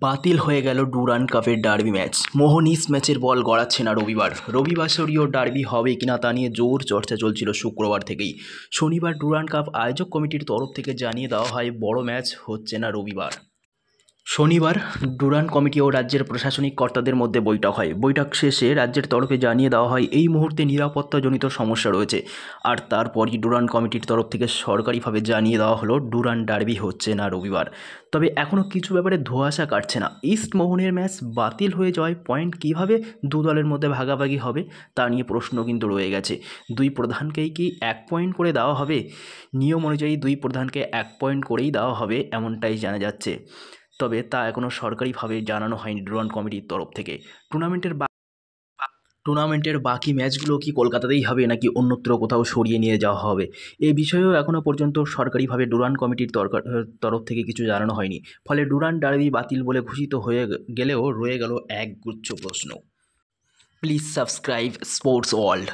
বাতিল হয়ে গেল ডুরান্ড কাপের ডার্বি ম্যাচ। মোহন ইস্ট ম্যাচের বল গড়াচ্ছে না রবিবাসরীয় ডার্বি হবে কিনা তা নিয়ে জোর চর্চা চলছিল শুক্রবার থেকেই। শনিবার ডুরান্ড কাপ আয়োজক কমিটির তরফ থেকে জানিয়ে দেওয়া হয় বড় ম্যাচ হচ্ছে না রবিবার। শনিবার ডুরান্ড কমিটি ও রাজ্যের প্রশাসনিক কর্তাদের মধ্যে বৈঠক হয়। বৈঠক শেষে রাজ্যের তরফে জানিয়ে দেওয়া হয় এই মুহূর্তে নিরাপত্তাজনিত সমস্যা রয়েছে। আর তারপরই ডুরান্ড কমিটির তরফ থেকে সরকারিভাবে জানিয়ে দেওয়া হলো ডুরান্ড ডার্বি হচ্ছে না রবিবার। তবে এখনও কিছু ব্যাপারে ধোঁয়াশা কাটছে না। ইস্ট মোহনের ম্যাচ বাতিল হয়ে যাওয়ায় পয়েন্ট কীভাবে দু দলের মধ্যে ভাগাভাগি হবে তা নিয়ে প্রশ্ন কিন্তু রয়ে গেছে। দুই প্রধানকেই কি 1 পয়েন্ট করে দেওয়া হবে? নিয়ম অনুযায়ী দুই প্রধানকে 1 পয়েন্ট করেই দেওয়া হবে এমনটাই জানা যাচ্ছে। তবে তা এখনও সরকারিভাবে জানানো হয়নি ডুরান্ড কমিটির তরফ থেকে। টুর্নামেন্টের বাকি ম্যাচগুলো কি কলকাতাতেই হবে নাকি অন্যত্র কোথাও সরিয়ে নিয়ে যাওয়া হবে, এ বিষয়েও এখনও পর্যন্ত সরকারিভাবে ডুরান্ড কমিটির তরফ থেকে কিছু জানানো হয়নি। ফলে ডুরান্ড ডার্বি বাতিল বলে ঘোষিত হয়ে গেলেও রয়ে গেল একগুচ্ছ প্রশ্ন। Please subscribe sports world.